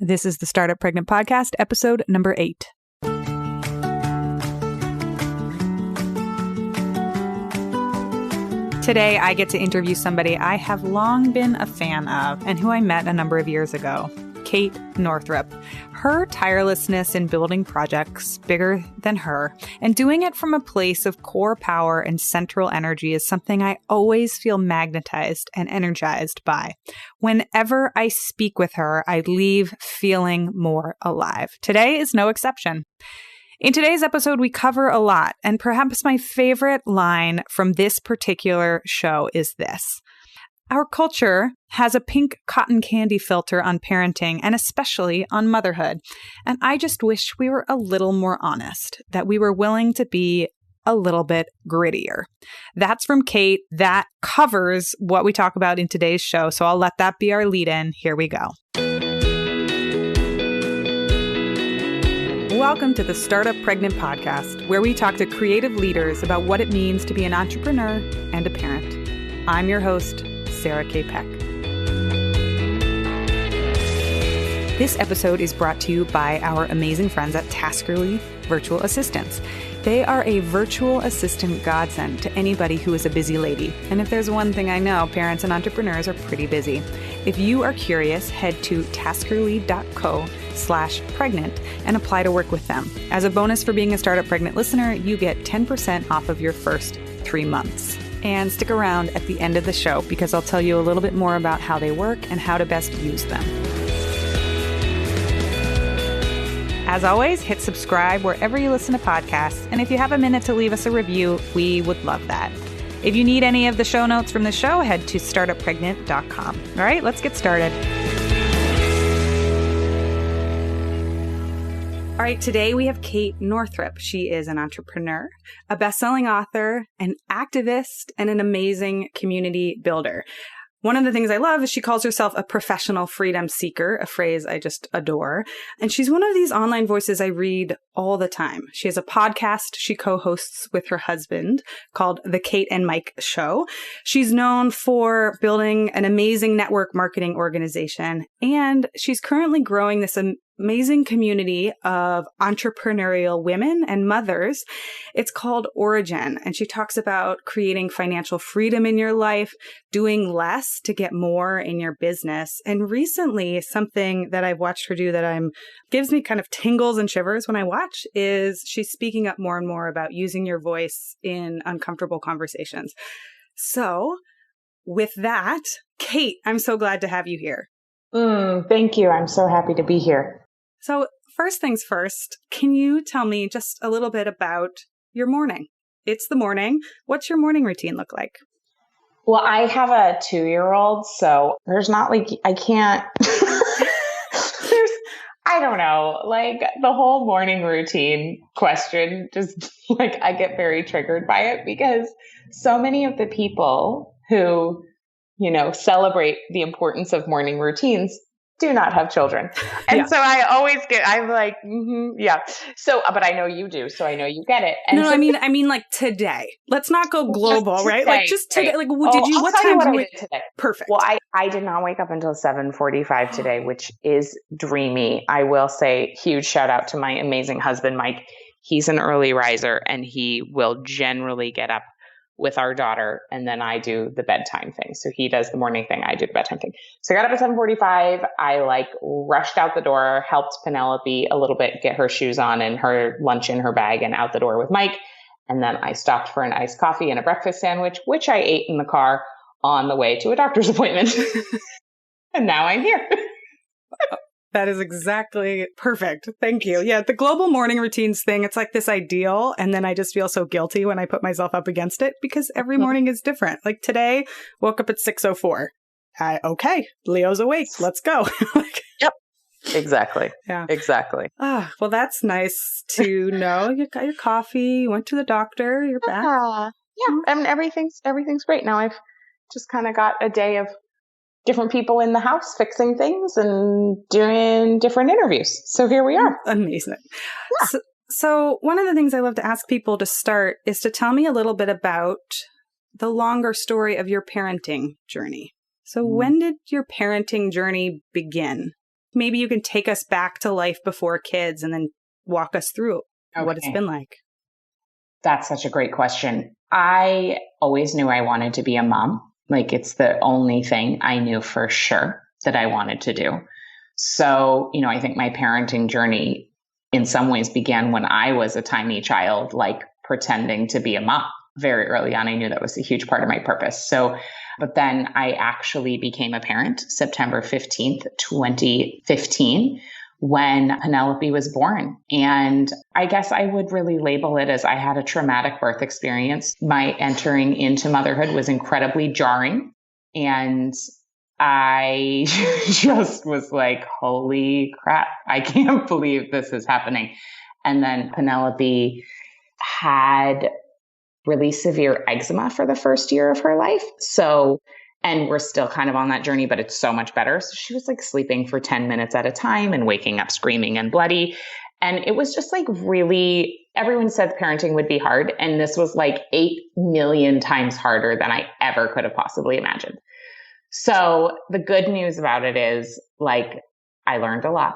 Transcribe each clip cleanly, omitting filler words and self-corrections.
This is the Startup Pregnant Podcast, episode number 8. Today, I get to interview somebody I have long been a fan of and who I met a number of years ago, Kate Northrup. Her tirelessness in building projects bigger than her and doing it from a place of core power and central energy is something I always feel magnetized and energized by. Whenever I speak with her, I leave feeling more alive. Today is no exception. In today's episode, we cover a lot, and perhaps my favorite line from this particular show is this. Our culture has a pink cotton candy filter on parenting and especially on motherhood. And I just wish we were a little more honest, that we were willing to be a little bit grittier. That's from Kate. That covers what we talk about in today's show. So I'll let that be our lead-in. Here we go. Welcome to the Startup Pregnant Podcast, where we talk to creative leaders about what it means to be an entrepreneur and a parent. I'm your host, Sarah K. Peck. This episode is brought to you by our amazing friends at Taskerly Virtual Assistants. They are a virtual assistant godsend to anybody who is a busy lady. And if there's one thing I know, parents and entrepreneurs are pretty busy. If you are curious, head to taskerly.co/pregnant and apply to work with them. As a bonus for being a Startup Pregnant listener, you get 10% off of your first 3 months. And stick around at the end of the show because I'll tell you a little bit more about how they work and how to best use them. As always, hit subscribe wherever you listen to podcasts. And if you have a minute to leave us a review, we would love that. If you need any of the show notes from the show, head to startuppregnant.com. All right, let's get started. All right, today we have Kate Northrup. She is an entrepreneur, a best-selling author, an activist, and an amazing community builder. One of the things I love is she calls herself a professional freedom seeker, a phrase I just adore. And she's one of these online voices I read all the time. She has a podcast she co-hosts with her husband called The Kate and Mike Show. She's known for building an amazing network marketing organization, and she's currently growing this amazing community of entrepreneurial women and mothers. It's called Origin, and she talks about creating financial freedom in your life, doing less to get more in your business. And recently, something that I've watched her do that gives me kind of tingles and shivers when I watch is she's speaking up more and more about using your voice in uncomfortable conversations. So with that, Kate, I'm so glad to have you here. Thank you. I'm so happy to be here. So first things first, can you tell me just a little bit about your morning? It's the morning. What's your morning routine look like? Well, I have a 2-year-old, so there's not I can't, I don't know, the whole morning routine question, just I get very triggered by it because so many of the people who, celebrate the importance of morning routines do not have children. And so I always I'm like, yeah. So, but I know you do. So I know you get it. And no, so I mean like today. Let's not go global, right? Like just today. Right. What time did you wake up today? Perfect. Well, I did not wake up until 7:45 today, which is dreamy. I will say huge shout out to my amazing husband, Mike. He's an early riser and he will generally get up with our daughter, and then I do the bedtime thing. So he does the morning thing, I do the bedtime thing. So I got up at 7:45. I rushed out the door, helped Penelope a little bit get her shoes on and her lunch in her bag and out the door with Mike. And then I stopped for an iced coffee and a breakfast sandwich, which I ate in the car on the way to a doctor's appointment. And now I'm here. That is exactly perfect. Thank you. Yeah, the global morning routines thing, it's like this ideal. And then I just feel so guilty when I put myself up against it because every morning is different. Like today, woke up at 6:04. Okay, Leo's awake. Let's go. Yep. Exactly. Yeah. Exactly. Well, that's nice to know. You got your coffee, you went to the doctor, you're back. Yeah. I mean, everything's great. Now I've just kind of got a day of different people in the house fixing things and doing different interviews. So here we are. Amazing. Yeah. So one of the things I love to ask people to start is to tell me a little bit about the longer story of your parenting journey. So when did your parenting journey begin? maybe you can take us back to life before kids and then walk us through what it's been like. That's such a great question. I always knew I wanted to be a mom. Like, it's the only thing I knew for sure that I wanted to do. So, I think my parenting journey in some ways began when I was a tiny child, like pretending to be a mom. Very early on, I knew that was a huge part of my purpose. So, but then I actually became a parent September 15th, 2015, when Penelope was born. And I guess I would really label it as I had a traumatic birth experience. My entering into motherhood was incredibly jarring. And I just was like, holy crap, I can't believe this is happening. And then Penelope had really severe eczema for the first year of her life. So, and we're still kind of on that journey, but it's so much better. So she was like sleeping for 10 minutes at a time and waking up screaming and bloody. And it was just like really, everyone said parenting would be hard. And this was like 8 million times harder than I ever could have possibly imagined. So the good news about it is, like, I learned a lot.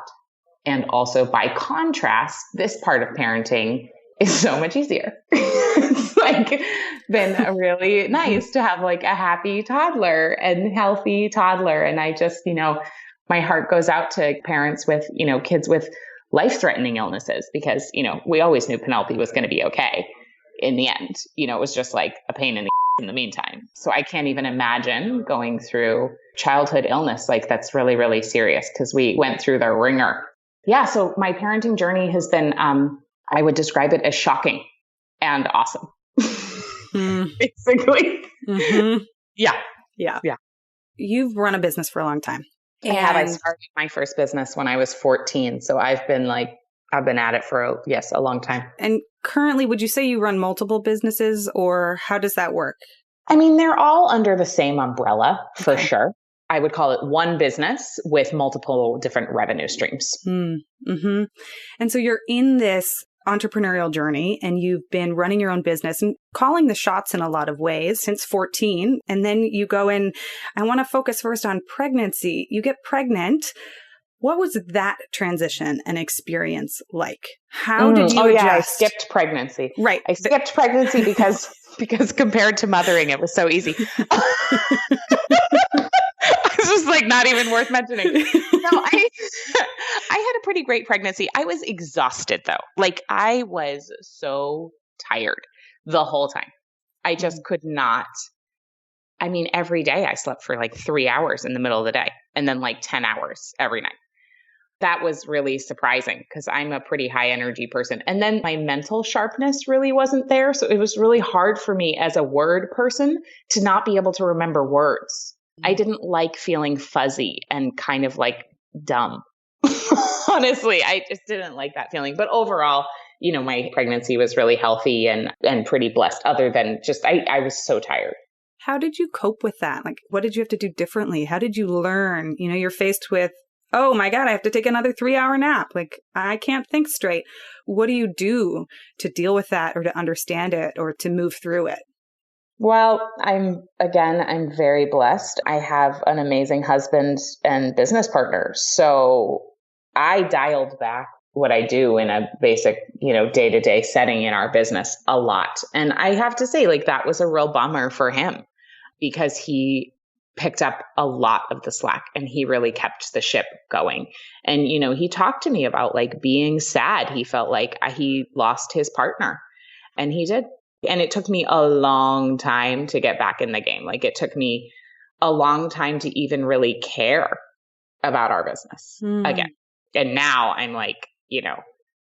And also, by contrast, this part of parenting is so much easier. It's like been really nice to have like a happy toddler and healthy toddler. And I just, my heart goes out to parents with, kids with life-threatening illnesses, because, we always knew Penelope was going to be okay in the end. It was just like a pain in the meantime. So I can't even imagine going through childhood illness. Like, that's really, really serious, because we went through the ringer. Yeah. So my parenting journey has been, I would describe it as shocking and awesome. Basically. Mm-hmm. Yeah. You've run a business for a long time. I have. I started my first business when I was 14. So I've been at it for a long time. And currently, would you say you run multiple businesses, or how does that work? I mean, they're all under the same umbrella for sure. I would call it one business with multiple different revenue streams. Mm-hmm. And so you're in this entrepreneurial journey, and you've been running your own business and calling the shots in a lot of ways since 14. And then you go in, I want to focus first on pregnancy. You get pregnant. What was that transition and experience like? How did you adjust? I skipped pregnancy. Right. I skipped pregnancy because compared to mothering, it was so easy. It's just like not even worth mentioning. No, I had a pretty great pregnancy. I was exhausted though. Like, I was so tired the whole time. I just could not. I mean, every day I slept for like 3 hours in the middle of the day, and then like 10 hours every night. That was really surprising, because I'm a pretty high energy person. And then my mental sharpness really wasn't there. So it was really hard for me as a word person to not be able to remember words. I didn't like feeling fuzzy and kind of like dumb. Honestly, I just didn't like that feeling. But overall, my pregnancy was really healthy and pretty blessed, other than just I was so tired. How did you cope with that? Like, what did you have to do differently? How did you learn? You're faced with, oh my God, I have to take another 3-hour nap. Like, I can't think straight. What do you do to deal with that, or to understand it, or to move through it? Well, I'm very blessed. I have an amazing husband and business partner. So I dialed back what I do in a basic, day-to-day setting in our business a lot. And I have to say, like, that was a real bummer for him, because he picked up a lot of the slack and he really kept the ship going. And, he talked to me about like being sad. He felt like he lost his partner, and he did. And it took me a long time to get back in the game. Like, it took me a long time to even really care about our business again. And now I'm like,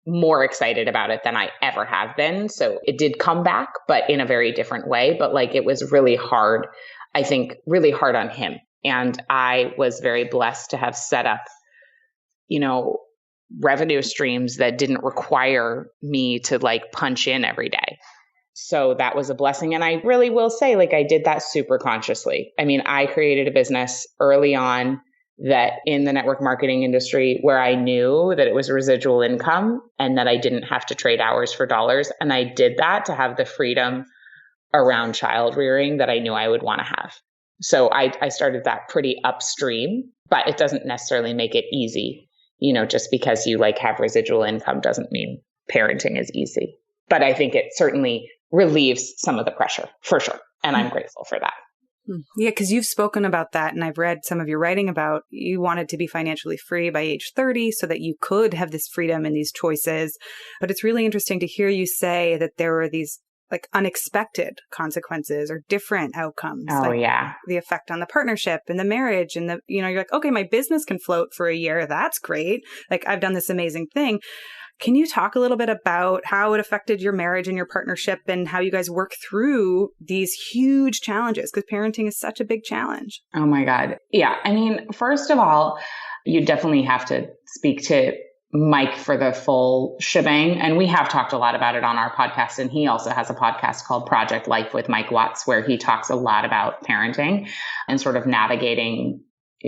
more excited about it than I ever have been. So it did come back, but in a very different way. But like, it was really hard, I think, really hard on him. And I was very blessed to have set up, revenue streams that didn't require me to like punch in every day. So that was a blessing. And I really will say, like, I did that super consciously. I mean, I created a business early on that in the network marketing industry where I knew that it was residual income and that I didn't have to trade hours for dollars. And I did that to have the freedom around child rearing that I knew I would want to have. So I started that pretty upstream, but it doesn't necessarily make it easy. Just because you like have residual income doesn't mean parenting is easy. But I think it certainly relieves some of the pressure for sure. And I'm grateful for that. Yeah, because you've spoken about that, and I've read some of your writing about you wanted to be financially free by age 30 so that you could have this freedom and these choices. But it's really interesting to hear you say that there were these like unexpected consequences or different outcomes. Oh, like yeah. the effect on the partnership and the marriage and you're like, okay, my business can float for a year. That's great. Like I've done this amazing thing. Can you talk a little bit about how it affected your marriage and your partnership and how you guys work through these huge challenges? Because parenting is such a big challenge. Oh my God. Yeah. I mean, first of all, you definitely have to speak to Mike for the full shebang. And we have talked a lot about it on our podcast. And he also has a podcast called Project Life with Mike Watts, where he talks a lot about parenting and sort of navigating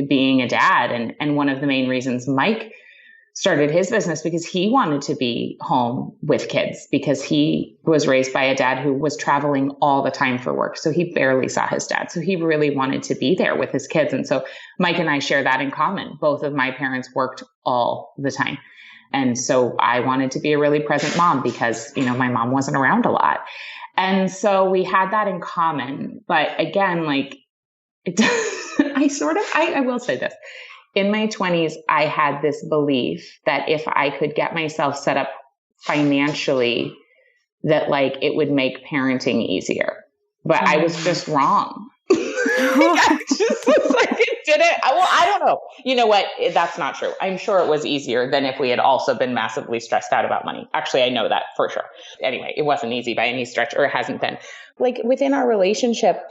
being a dad. And one of the main reasons Mike started his business because he wanted to be home with kids, because he was raised by a dad who was traveling all the time for work. So he barely saw his dad. So he really wanted to be there with his kids. And so Mike and I share that in common. Both of my parents worked all the time. And so I wanted to be a really present mom because, my mom wasn't around a lot. And so we had that in common. But again, like, I will say this. In my 20s, I had this belief that if I could get myself set up financially, that like it would make parenting easier. But I was just wrong. It didn't. Well, I don't know. You know what? That's not true. I'm sure it was easier than if we had also been massively stressed out about money. Actually, I know that for sure. Anyway, it wasn't easy by any stretch, or it hasn't been. Like within our relationship,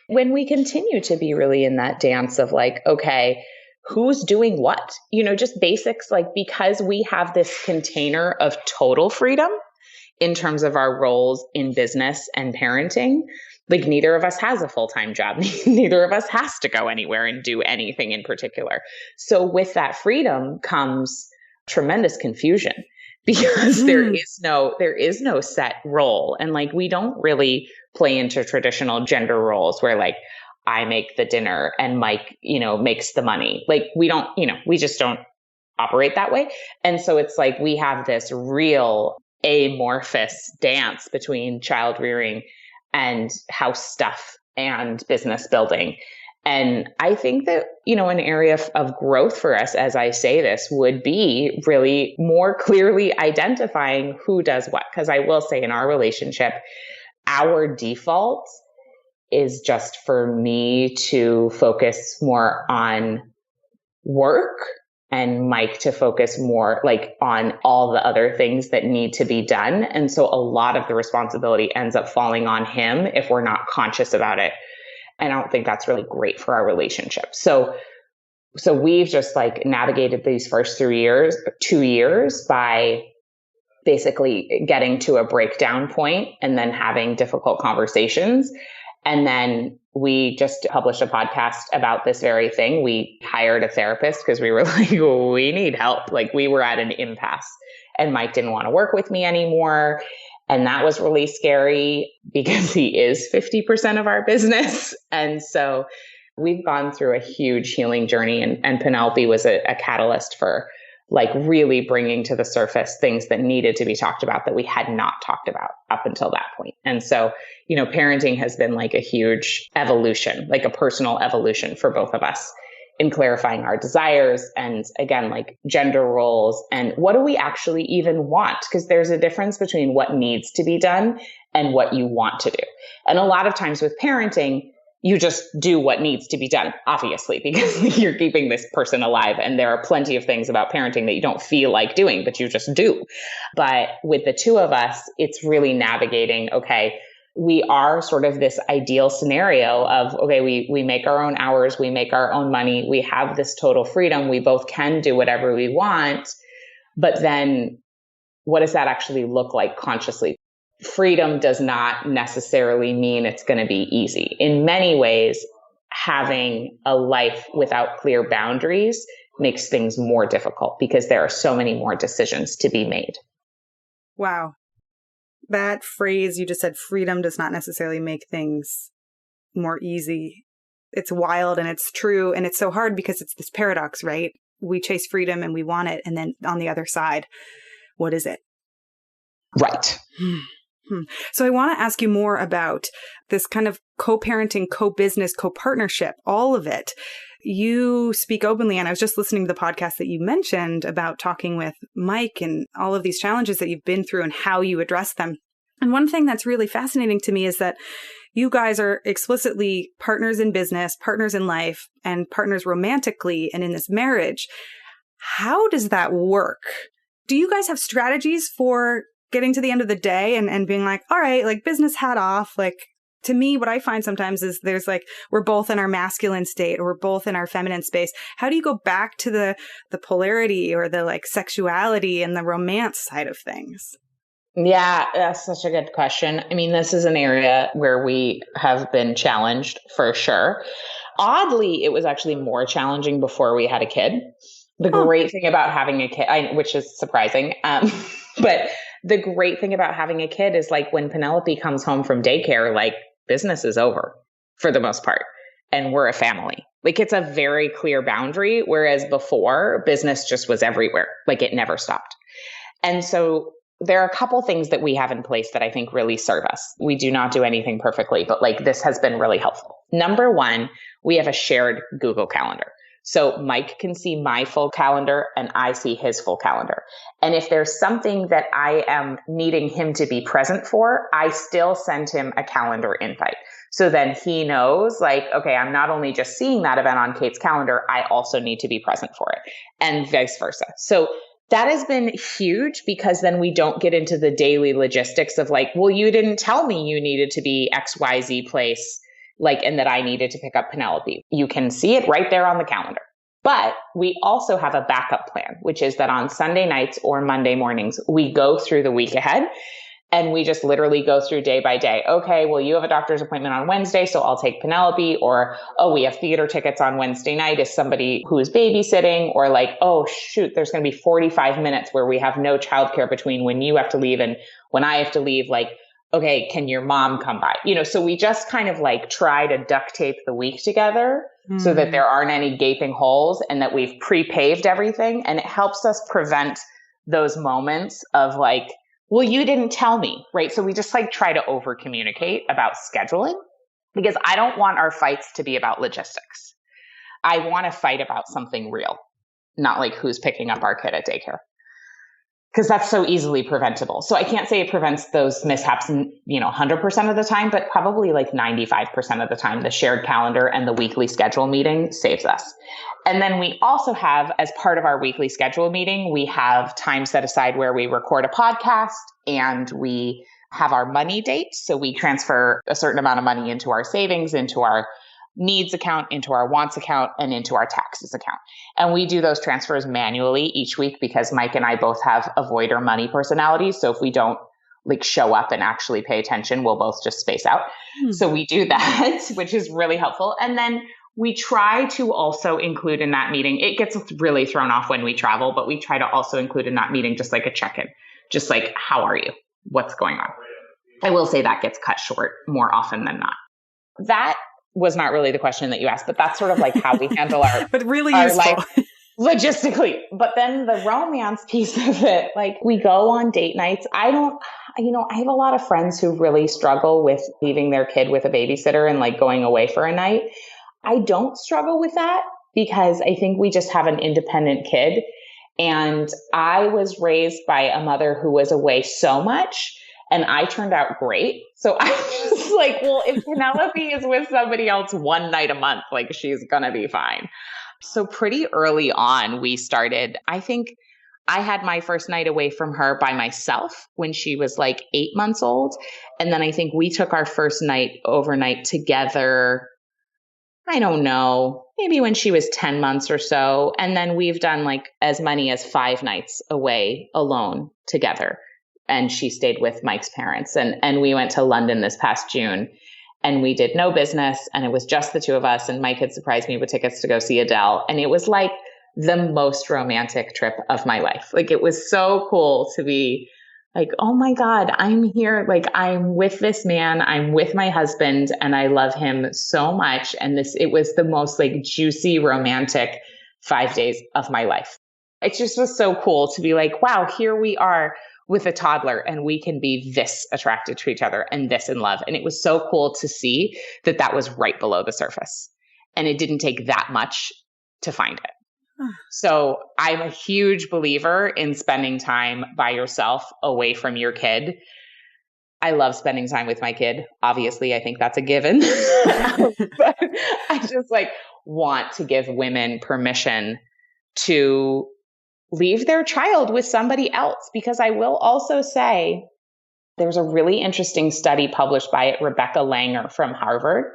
when we continue to be really in that dance of like, okay, who's doing what? Just basics, like because we have this container of total freedom in terms of our roles in business and parenting. Like neither of us has a full-time job. Neither of us has to go anywhere and do anything in particular. So with that freedom comes tremendous confusion because there is no set role. And like, we don't really play into traditional gender roles where like, I make the dinner and Mike, makes the money. Like we don't, we just don't operate that way. And so it's like, we have this real amorphous dance between child rearing and house stuff and business building. And I think that, an area of growth for us, as I say this, would be really more clearly identifying who does what. Because I will say in our relationship, our default is just for me to focus more on work and Mike to focus more like on all the other things that need to be done. And so a lot of the responsibility ends up falling on him if we're not conscious about it. And I don't think that's really great for our relationship. So we've just like navigated these first 2 years by basically getting to a breakdown point and then having difficult conversations. And then we just published a podcast about this very thing. We hired a therapist because we were like, we need help. Like we were at an impasse and Mike didn't want to work with me anymore. And that was really scary because he is 50% of our business. And so we've gone through a huge healing journey, and Penelope was a catalyst for like really bringing to the surface things that needed to be talked about that we had not talked about up until that point. And so, parenting has been like a huge evolution, like a personal evolution for both of us in clarifying our desires and again, like gender roles and what do we actually even want? Because there's a difference between what needs to be done and what you want to do. And a lot of times with parenting, you just do what needs to be done, obviously, because you're keeping this person alive. And there are plenty of things about parenting that you don't feel like doing, but you just do. But with the two of us, it's really navigating, okay, we are sort of this ideal scenario of, okay, we make our own hours, we make our own money, we have this total freedom, we both can do whatever we want. But then what does that actually look like consciously? Freedom does not necessarily mean it's going to be easy. In many ways, having a life without clear boundaries makes things more difficult because there are so many more decisions to be made. Wow. That phrase you just said, freedom does not necessarily make things more easy. it's wild and it's true. And it's so hard because it's this paradox, right? We chase freedom and we want it. And then on the other side, what is it? Right. So I want to ask you more about this kind of co-parenting, co-business, co-partnership, all of it. You speak openly, and I was just listening to the podcast that you mentioned about talking with Mike and all of these challenges that you've been through and how you address them. And one thing that's really fascinating to me is that you guys are explicitly partners in business, partners in life, and partners romantically and in this marriage. How does that work? Do you guys have strategies for getting to the end of the day and being like, all right, like business hat off, like, to me, what I find sometimes is there's like, we're both in our masculine state or we're both in our feminine space. How do you go back to the polarity or the like sexuality and the romance side of things? Yeah, that's such a good question. I mean, this is an area where we have been challenged for sure. Oddly, it was actually more challenging before we had a kid. The great thing about having a kid, which is surprising, but the great thing about having a kid is like when Penelope comes home from daycare, like business is over for the most part. And we're a family. Like it's a very clear boundary. Whereas before business just was everywhere. Like it never stopped. And so there are a couple things that we have in place that I think really serve us. We do not do anything perfectly, but like this has been really helpful. Number one, we have a shared Google Calendar. So Mike can see my full calendar and I see his full calendar. And if there's something that I am needing him to be present for, I still send him a calendar invite. So then he knows like, okay, I'm not only just seeing that event on Kate's calendar, I also need to be present for it and vice versa. So that has been huge because then we don't get into the daily logistics of like, well, you didn't tell me you needed to be XYZ place. Like, and that I needed to pick up Penelope. You can see it right there on the calendar. But we also have a backup plan, which is that on Sunday nights or Monday mornings, we go through the week ahead and we just literally go through day by day. Okay, well, you have a doctor's appointment on Wednesday, so I'll take Penelope. Or, oh, we have theater tickets on Wednesday night. Is somebody who is babysitting? Or like, oh, shoot, there's going to be 45 minutes where we have no childcare between when you have to leave and when I have to leave. Like, okay, can your mom come by? So we just kind of like try to duct tape the week together so that there aren't any gaping holes and that we've pre-paved everything. And it helps us prevent those moments of like, well, you didn't tell me, right? So we just like try to over communicate about scheduling because I don't want our fights to be about logistics. I want to fight about something real, not like who's picking up our kid at daycare. Because that's so easily preventable. So I can't say it prevents those mishaps, 100% of the time, but probably like 95% of the time, the shared calendar and the weekly schedule meeting saves us. And then we also have, as part of our weekly schedule meeting, we have time set aside where we record a podcast and we have our money dates. So we transfer a certain amount of money into our savings, into our needs account, into our wants account, and into our taxes account. And we do those transfers manually each week because Mike and I both have avoider money personalities. So if we don't like show up and actually pay attention, we'll both just space out. So we do that, which is really helpful. And then we try to also include in that meeting, it gets really thrown off when we travel, but we try to also include in that meeting just like a check-in, just like, how are you? What's going on? I will say that gets cut short more often than not. That was not really the question that you asked, but that's sort of like how we handle our, but really our useful. life logistically. But then the romance piece of it, like we go on date nights. I have a lot of friends who really struggle with leaving their kid with a babysitter and like going away for a night. I don't struggle with that because I think we just have an independent kid. And I was raised by a mother who was away so much and I turned out great. So I was like, well, if Penelope is with somebody else one night a month, like she's going to be fine. So pretty early on, we started, I think I had my first night away from her by myself when she was like 8 months old. And then I think we took our first night overnight together. I don't know, maybe when she was 10 months or so. And then we've done like as many as 5 nights away alone together. And she stayed with Mike's parents. And we went to London this past June and we did no business. And it was just the two of us. And Mike had surprised me with tickets to go see Adele. And it was like the most romantic trip of my life. Like it was so cool to be Like, oh my God, I'm here. Like, I'm with this man. I'm with my husband and I love him so much. And it was the most like juicy, romantic 5 days of my life. It just was so cool to be like, wow, here we are with a toddler and we can be this attracted to each other and this in love. And it was so cool to see that that was right below the surface. And it didn't take that much to find it. So I'm a huge believer in spending time by yourself away from your kid. I love spending time with my kid. Obviously, I think that's a given. But I just like want to give women permission to leave their child with somebody else. Because I will also say there's a really interesting study published by Rebecca Langer from Harvard.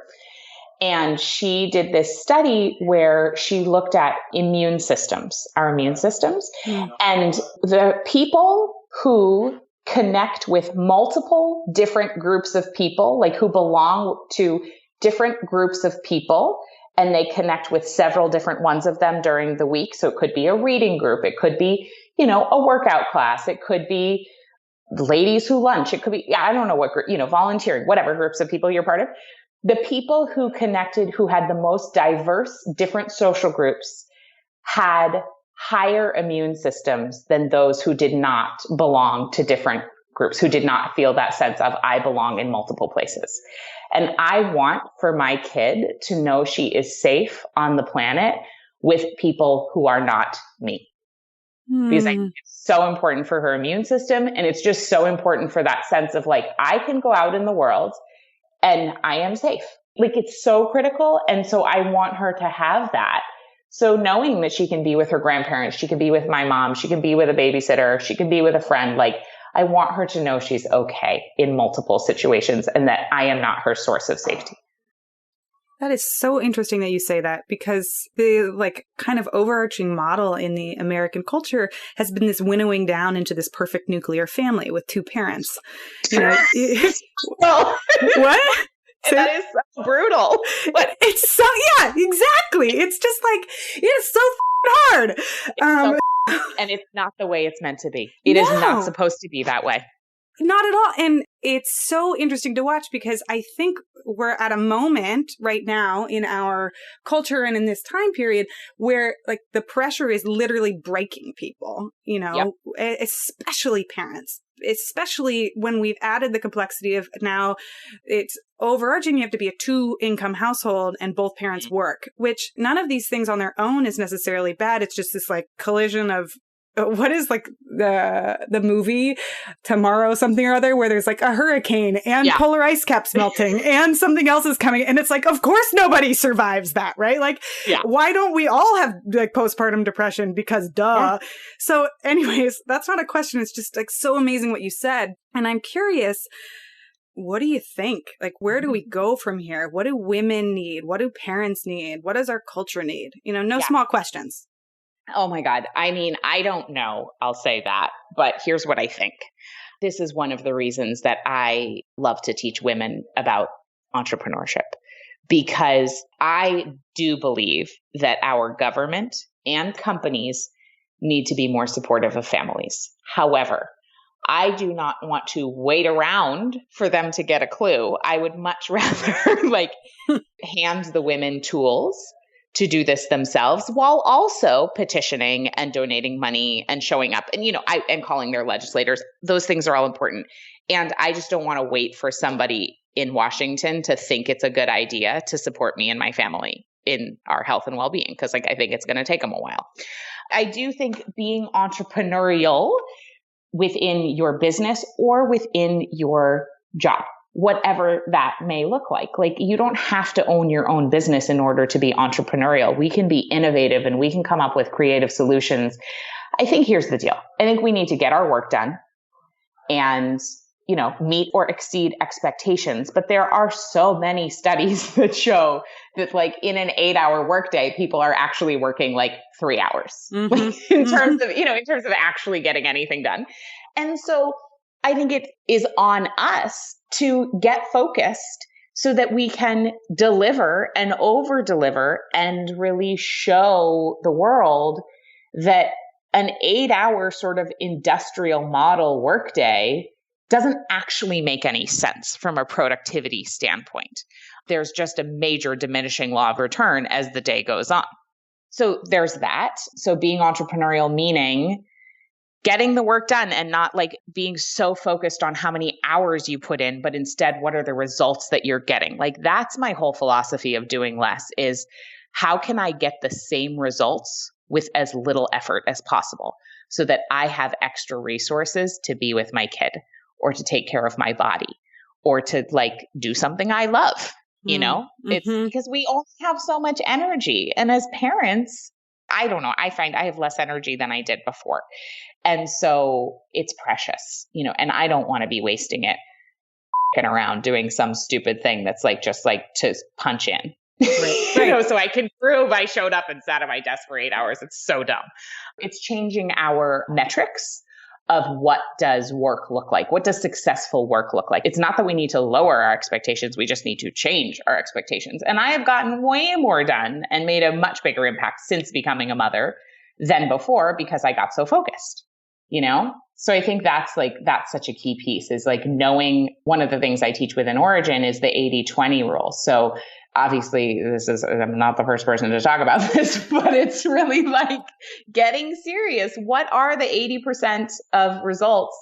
And she did this study where she looked at immune systems, our immune systems, and the people who connect with multiple different groups of people, like who belong to different groups of people, and they connect with several different ones of them during the week. So it could be a reading group. It could be, a workout class. It could be ladies who lunch. It could be, I don't know what group, volunteering, whatever groups of people you're part of. The people who connected, who had the most diverse, different social groups, had higher immune systems than those who did not belong to different groups, who did not feel that sense of I belong in multiple places. And I want for my kid to know she is safe on the planet with people who are not me. Because I think it's so important for her immune system. And it's just so important for that sense of like, I can go out in the world and I am safe. Like it's so critical. And so I want her to have that. So knowing that she can be with her grandparents, she can be with my mom, she can be with a babysitter, she can be with a friend. Like I want her to know she's okay in multiple situations and that I am not her source of safety. That is so interesting that you say that, because the like kind of overarching model in the American culture has been this winnowing down into this perfect nuclear family with two parents. Well, what? That is so brutal. But it's so, yeah, exactly. It's just like, it's so hard. And it's not the way it's meant to be. It is not supposed to be that way. Not at all. And it's so interesting to watch because I think we're at a moment right now in our culture and in this time period where like the pressure is literally breaking people, especially parents, especially when we've added the complexity of now it's overarching. You have to be a 2-income household and both parents work, which none of these things on their own is necessarily bad. It's just this like collision of what is like the movie Tomorrow something or other where there's like a hurricane and polar ice caps melting and something else is coming. And it's like, of course nobody survives that, right? Like, why don't we all have like postpartum depression? Because duh. Yeah. So anyways, that's not a question. It's just like so amazing what you said. And I'm curious, what do you think? Like, where do we go from here? What do women need? What do parents need? What does our culture need? No small questions. Oh my God. I mean, I don't know. I'll say that. But here's what I think. This is one of the reasons that I love to teach women about entrepreneurship, because I do believe that our government and companies need to be more supportive of families. However, I do not want to wait around for them to get a clue. I would much rather hand the women tools to do this themselves while also petitioning and donating money and showing up and calling their legislators. Those things are all important. And I just don't want to wait for somebody in Washington to think it's a good idea to support me and my family in our health and well-being, because I think it's going to take them a while. I do think being entrepreneurial within your business or within your job, whatever that may look like. Like you don't have to own your own business in order to be entrepreneurial. We can be innovative and we can come up with creative solutions. I think here's the deal. I think we need to get our work done and, meet or exceed expectations. But there are so many studies that show that like in an 8-hour workday, people are actually working like 3 hours in terms of actually getting anything done. And so I think it is on us to get focused so that we can deliver and over deliver and really show the world that an 8-hour sort of industrial model workday doesn't actually make any sense from a productivity standpoint. There's just a major diminishing law of return as the day goes on. So there's that. So being entrepreneurial meaning getting the work done and not like being so focused on how many hours you put in, but instead, what are the results that you're getting? Like that's my whole philosophy of doing less is how can I get the same results with as little effort as possible so that I have extra resources to be with my kid or to take care of my body or to like do something I love, you know? It's because we all have so much energy. And as parents, I don't know, I find I have less energy than I did before. And so it's precious, you know, and I don't want to be wasting it around doing some stupid thing that's like, just like to punch in, Right. you know, so I can prove I showed up and sat at my desk for 8 hours. It's so dumb. It's changing our metrics of what does work look like? What does successful work look like? It's not that we need to lower our expectations. We just need to change our expectations. And I have gotten way more done and made a much bigger impact since becoming a mother than before because I got so focused, you know? So I think that's such a key piece is like knowing one of the things I teach within Origin is the 80-20 rule. So obviously I'm not the first person to talk about this, but it's really like getting serious. What are the 80% of results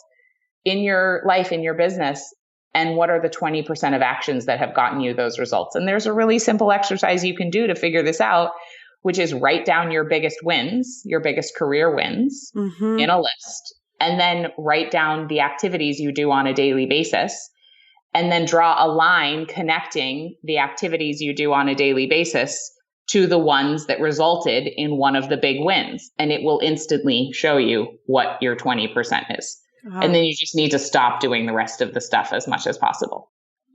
in your life, in your business? And what are the 20% of actions that have gotten you those results? And there's a really simple exercise you can do to figure this out, which is write down your biggest wins, your biggest career wins in a list, and then write down the activities you do on a daily basis. And then draw a line connecting the activities you do on a daily basis to the ones that resulted in one of the big wins. And it will instantly show you what your 20% is. And then you just need to stop doing the rest of the stuff as much as possible.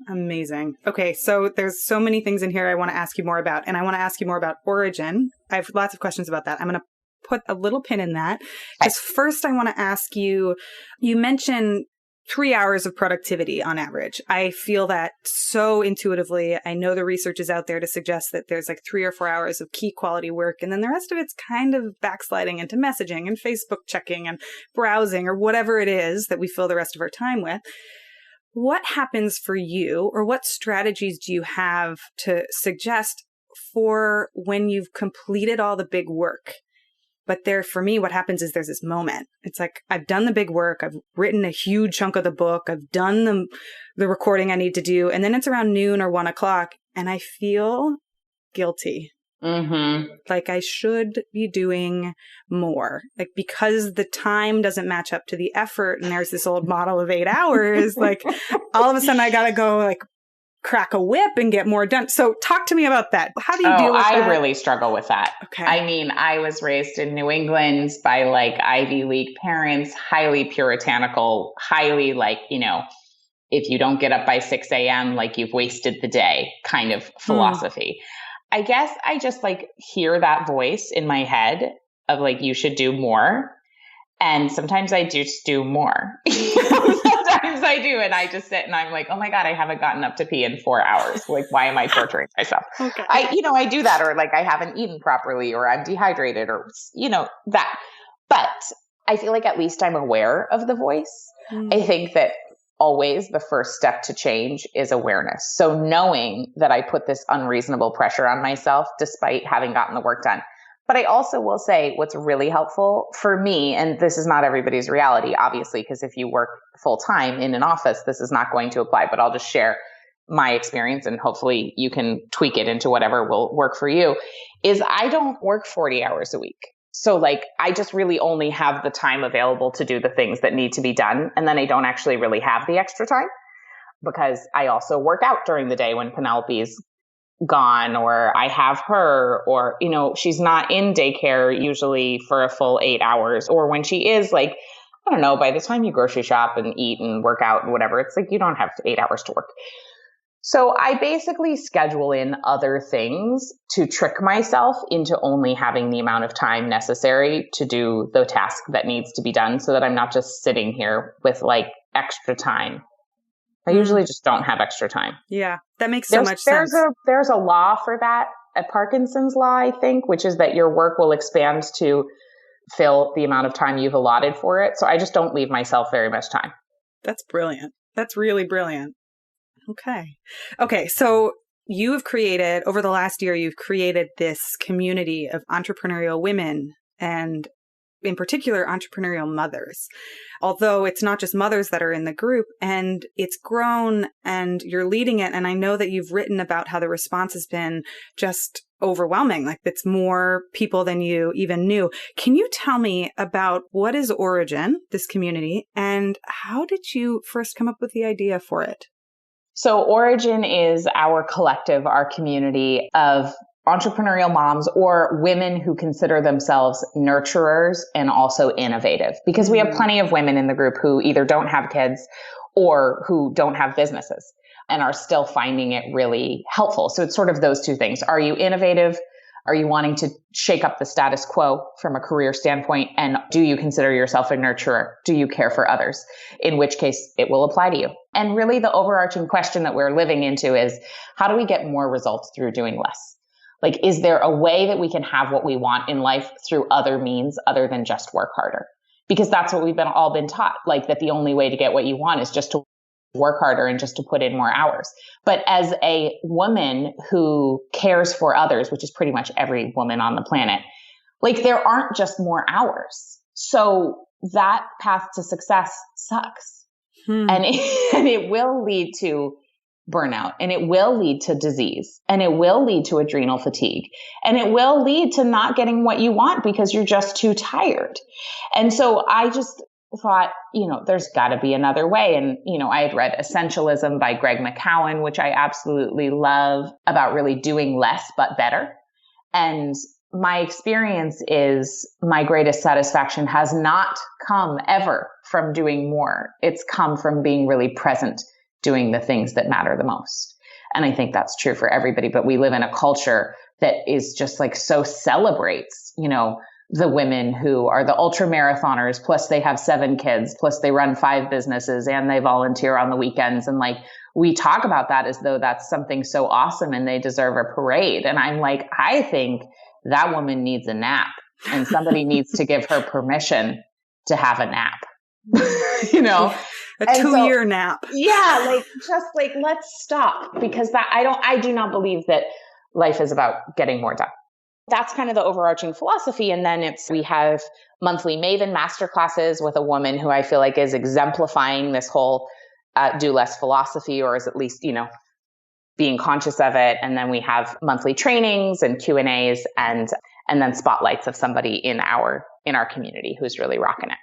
Amazing. Okay. So there's so many things in here I want to ask you more about. And I want to ask you more about Origin. I have lots of questions about that. I'm going to put a little pin in that. Because first I want to ask you, you mentioned 3 hours of productivity on average. I feel that so intuitively. I know the research is out there to suggest that there's like 3 or 4 hours of key quality work. And then the rest of it's kind of backsliding into messaging and Facebook checking and browsing or whatever it is that we fill the rest of our time with. What happens for you or what strategies do you have to suggest for when you've completed all the big work? But there, for me, what happens is there's this moment. It's like, I've done the big work. I've written a huge chunk of the book. I've done the recording I need to do. And then it's around noon or 1 o'clock and I feel guilty. Like I should be doing more. Like because the time doesn't match up to the effort. And there's this old model of 8 hours. Like all of a sudden I got to go like crack a whip and get more done. So talk to me about that. How do you deal with that? I really struggle with that. Okay. I mean, I was raised in New England by like Ivy League parents, highly puritanical, highly like, you know, if you don't get up by 6 a.m., like you've wasted the day kind of philosophy. I guess I just like hear that voice in my head of like, you should do more. And sometimes I just do more. Sometimes I do. And I just sit and I'm like, oh my God, I haven't gotten up to pee in 4 hours. Like, why am I torturing myself? Okay. I do that, or like I haven't eaten properly, or I'm dehydrated, or, you know, that. But I feel like at least I'm aware of the voice. I think that always the first step to change is awareness. So knowing that I put this unreasonable pressure on myself despite having gotten the work done. But I also will say what's really helpful for me, and this is not everybody's reality, obviously, because if you work full time in an office, this is not going to apply, but I'll just share my experience and hopefully you can tweak it into whatever will work for you, is I don't work 40 hours a week. So like, I just really only have the time available to do the things that need to be done. And then I don't actually really have the extra time because I also work out during the day when Penelope's gone, or I have her, or, you know, she's not in daycare usually for a full 8 hours, or when she is, like, I don't know, by the time you grocery shop and eat and work out and whatever, it's like, you don't have 8 hours to work. So I basically schedule in other things to trick myself into only having the amount of time necessary to do the task that needs to be done so that I'm not just sitting here with like extra time. I usually just don't have extra time. Yeah, that makes so much sense. There's a law for that, a Parkinson's law, I think, which is that your work will expand to fill the amount of time you've allotted for it. So I just don't leave myself very much time. That's brilliant. That's really brilliant. Okay. So over the last year, you've created this community of entrepreneurial women and in particular, entrepreneurial mothers. Although it's not just mothers that are in the group, and it's grown and you're leading it. And I know that you've written about how the response has been just overwhelming. Like it's more people than you even knew. Can you tell me about what is Origin, this community, and how did you first come up with the idea for it? So Origin is our collective, our community of entrepreneurial moms or women who consider themselves nurturers and also innovative, because we have plenty of women in the group who either don't have kids or who don't have businesses and are still finding it really helpful. So it's sort of those two things. Are you innovative? Are you wanting to shake up the status quo from a career standpoint? And do you consider yourself a nurturer? Do you care for others? In which case it will apply to you. And really the overarching question that we're living into is, how do we get more results through doing less? Like, is there a way that we can have what we want in life through other means other than just work harder? Because that's what we've all been taught, like that the only way to get what you want is just to work harder and just to put in more hours. But as a woman who cares for others, which is pretty much every woman on the planet, like there aren't just more hours. So that path to success sucks. And it will lead to burnout, and it will lead to disease, and it will lead to adrenal fatigue, and it will lead to not getting what you want because you're just too tired. And so I just thought, there's got to be another way. And, I had read Essentialism by Greg McKeown, which I absolutely love, about really doing less but better. And my experience is my greatest satisfaction has not come ever from doing more. It's come from being really present, doing the things that matter the most. And I think that's true for everybody, but we live in a culture that is just like so celebrates, the women who are the ultra marathoners, plus they have 7 kids, plus they run 5 businesses and they volunteer on the weekends. And like, we talk about that as though that's something so awesome and they deserve a parade. And I'm like, I think that woman needs a nap, and somebody needs to give her permission to have a nap, A 2-year nap. Yeah. Let's stop, because I do not believe that life is about getting more done. That's kind of the overarching philosophy. And then we have monthly Maven masterclasses with a woman who I feel like is exemplifying this whole do less philosophy, or is at least, being conscious of it. And then we have monthly trainings and Q&As and then spotlights of somebody in our community who's really rocking it.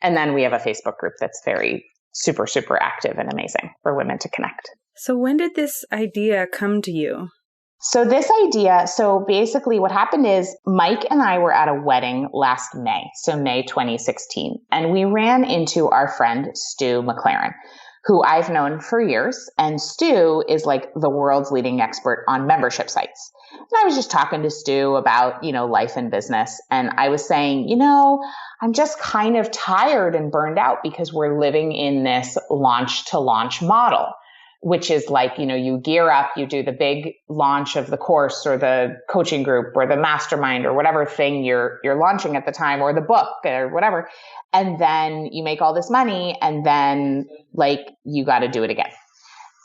And then we have a Facebook group that's very super, super active and amazing for women to connect. So when did this idea come to you? So basically what happened is Mike and I were at a wedding last May, so May 2016, and we ran into our friend Stu McLaren, who I've known for years. And Stu is like the world's leading expert on membership sites. And I was just talking to Stu about, life and business. And I was saying, I'm just kind of tired and burned out because we're living in this launch to launch model, which is like, you gear up, you do the big launch of the course or the coaching group or the mastermind or whatever thing you're launching at the time, or the book or whatever. And then you make all this money, and then like you got to do it again.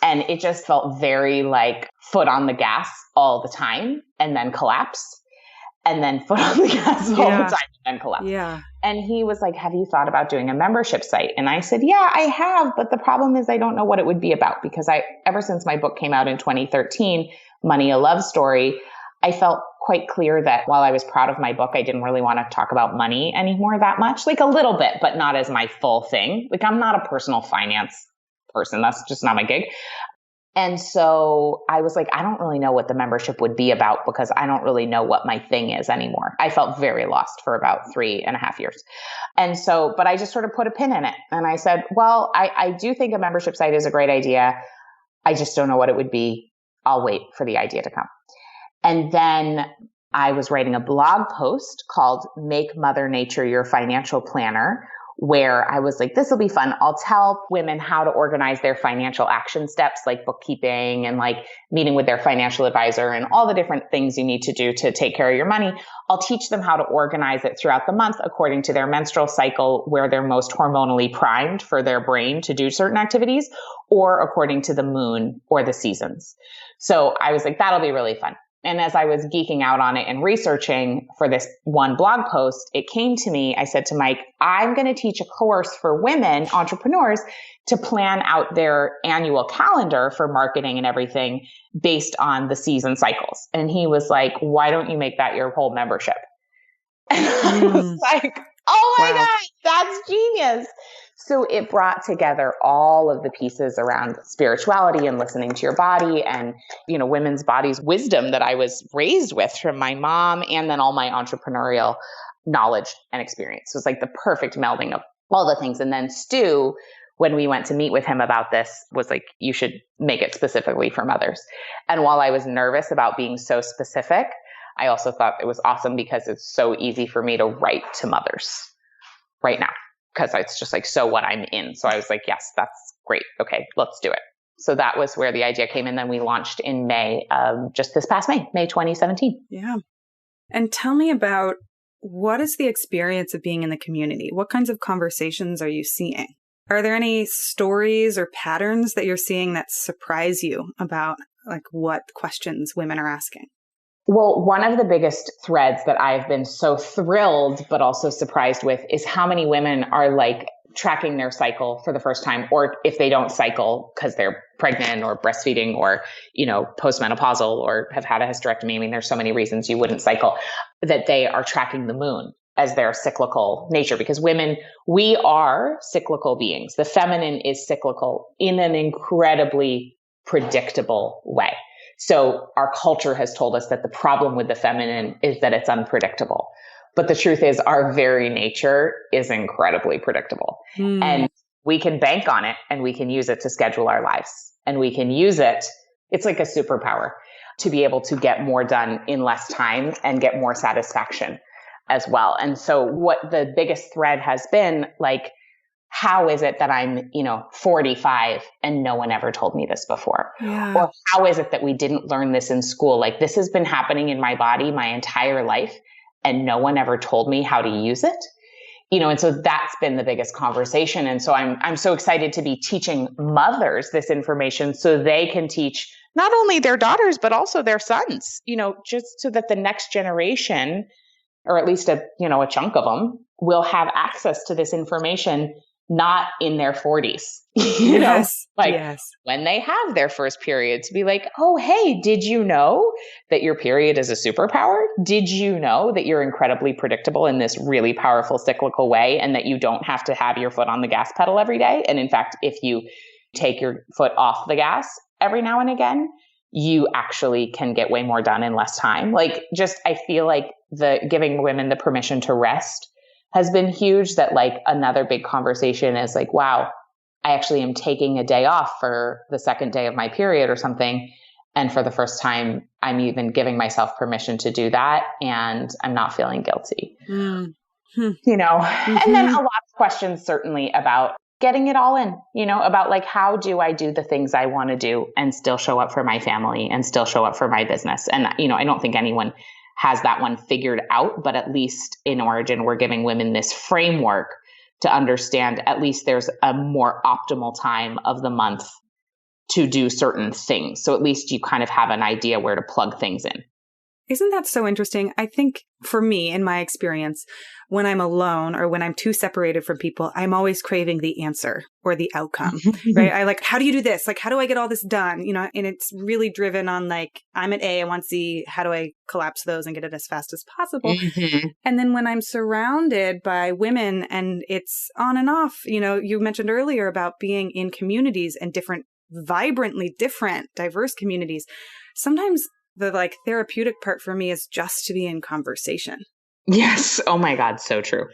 And it just felt very like foot on the gas all the time, and then collapse, and then foot on the gas all the time and then collapse. Yeah. And he was like, have you thought about doing a membership site? And I said, yeah, I have. But the problem is I don't know what it would be about, because ever since my book came out in 2013, Money, a Love Story, I felt quite clear that while I was proud of my book, I didn't really want to talk about money anymore that much, like a little bit, but not as my full thing. Like I'm not a personal finance person. That's just not my gig. And so I was like, I don't really know what the membership would be about, because I don't really know what my thing is anymore. I felt very lost for about 3.5 years. And so, but I just sort of put a pin in it. And I said, well, I do think a membership site is a great idea. I just don't know what it would be. I'll wait for the idea to come. And then I was writing a blog post called Make Mother Nature Your Financial Planner, where I was like, this will be fun. I'll tell women how to organize their financial action steps, like bookkeeping and like meeting with their financial advisor and all the different things you need to do to take care of your money. I'll teach them how to organize it throughout the month according to their menstrual cycle, where they're most hormonally primed for their brain to do certain activities, or according to the moon or the seasons. So I was like, that'll be really fun. And as I was geeking out on it and researching for this one blog post, it came to me. I said to Mike, I'm going to teach a course for women entrepreneurs to plan out their annual calendar for marketing and everything based on the season cycles. And he was like, why don't you make that your whole membership? And I was like, oh my God, that's genius. So it brought together all of the pieces around spirituality and listening to your body and, women's bodies wisdom that I was raised with from my mom, and then all my entrepreneurial knowledge and experience. So it's like the perfect melding of all the things. And then Stu, when we went to meet with him about this, was like, you should make it specifically for mothers. And while I was nervous about being so specific, I also thought it was awesome because it's so easy for me to write to mothers right now, because it's just like so what I'm in. So I was like, yes, that's great. Okay, let's do it. So that was where the idea came. And then we launched in May, just this past May 2017. Yeah. And tell me about, what is the experience of being in the community? What kinds of conversations are you seeing? Are there any stories or patterns that you're seeing that surprise you about like what questions women are asking? Well, one of the biggest threads that I've been so thrilled, but also surprised with, is how many women are like tracking their cycle for the first time, or if they don't cycle because they're pregnant or breastfeeding or, postmenopausal or have had a hysterectomy. I mean, there's so many reasons you wouldn't cycle, that they are tracking the moon as their cyclical nature, because women, we are cyclical beings. The feminine is cyclical in an incredibly predictable way. So our culture has told us that the problem with the feminine is that it's unpredictable. But the truth is our very nature is incredibly predictable. And we can bank on it, and we can use it to schedule our lives. And we can use it, it's like a superpower, to be able to get more done in less time and get more satisfaction as well. And so what the biggest thread has been, like, how is it that I'm, 45 and no one ever told me this before? Yeah. Or how is it that we didn't learn this in school? Like, this has been happening in my body my entire life and no one ever told me how to use it. And so that's been the biggest conversation. And so I'm so excited to be teaching mothers this information so they can teach not only their daughters, but also their sons, just so that the next generation, or at least a chunk of them, will have access to this information, not in their 40s, when they have their first period, to be like, oh, hey, did you know that your period is a superpower? Did you know that you're incredibly predictable in this really powerful cyclical way, and that you don't have to have your foot on the gas pedal every day? And in fact, if you take your foot off the gas every now and again, you actually can get way more done in less time. Like, just, I feel like the giving women the permission to rest has been huge. That like another big conversation is like, wow, I actually am taking a day off for the second day of my period or something. And for the first time, I'm even giving myself permission to do that. And I'm not feeling guilty, And then a lot of questions certainly about getting it all in, about like, how do I do the things I want to do and still show up for my family and still show up for my business? And, I don't think anyone has that one figured out, but at least in Origin, we're giving women this framework to understand at least there's a more optimal time of the month to do certain things. So at least you kind of have an idea where to plug things in. Isn't that so interesting? I think for me, in my experience, when I'm alone or when I'm too separated from people, I'm always craving the answer or the outcome, right? I like, how do you do this? Like, how do I get all this done? And it's really driven on like, I'm at A, I want Z, how do I collapse those and get it as fast as possible? And then when I'm surrounded by women and it's on and off, you mentioned earlier about being in communities and different, vibrantly different, diverse communities. Sometimes the like therapeutic part for me is just to be in conversation. Yes. Oh my God. So true.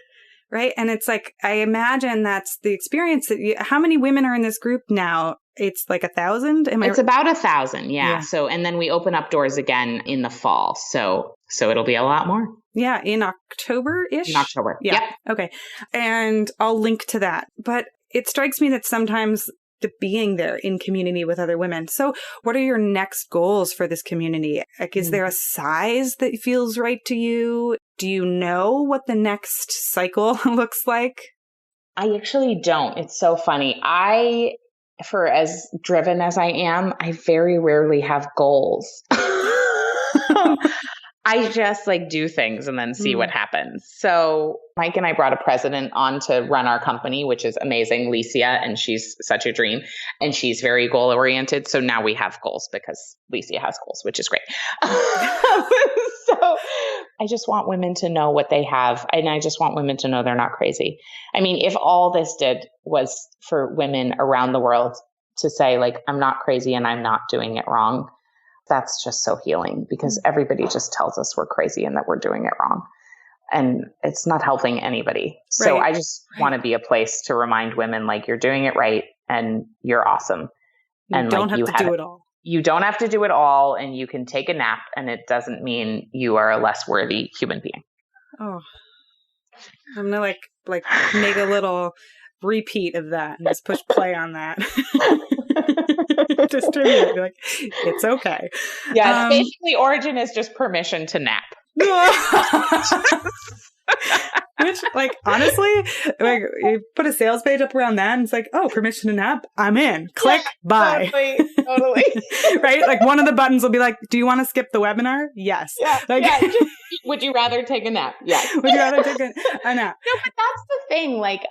Right. And it's like, I imagine that's the experience that how many women are in this group now? It's like 1,000. It's about 1,000. Yeah. So, and then we open up doors again in the fall. So it'll be a lot more. Yeah, in October-ish? In October. Yeah. Okay. And I'll link to that. But it strikes me that sometimes the being there in community with other women. So what are your next goals for this community? Like, is there a size that feels right to you? Do you know what the next cycle looks like? I actually don't. It's so funny. For as driven as I am, I very rarely have goals. I just like do things and then see what happens. So Mike and I brought a president on to run our company, which is amazing, Licia, and she's such a dream. And she's very goal oriented. So now we have goals because Licia has goals, which is great. So I just want women to know what they have. And I just want women to know they're not crazy. I mean, if all this did was for women around the world to say, like, I'm not crazy and I'm not doing it wrong, that's just so healing, because everybody just tells us we're crazy and that we're doing it wrong. And it's not helping anybody. So I just want to be a place to remind women, like, you're doing it right and you're awesome. You don't have to do it all. You don't have to do it all, and you can take a nap, and it doesn't mean you are a less worthy human being. Oh, I'm going to like make a little repeat of that and just push play on that. Distribute it. Like, it's okay. Yeah, it's basically origin is just permission to nap. Which, like, honestly, like, you put a sales page up around that and it's like, oh, permission to nap, I'm in. Click, buy. Totally. Right? Like, one of the buttons will be like, do you want to skip the webinar? Yes. Yeah. Like, would you rather take a nap? Yes. Would you rather take a nap? No, but that's the thing. Like,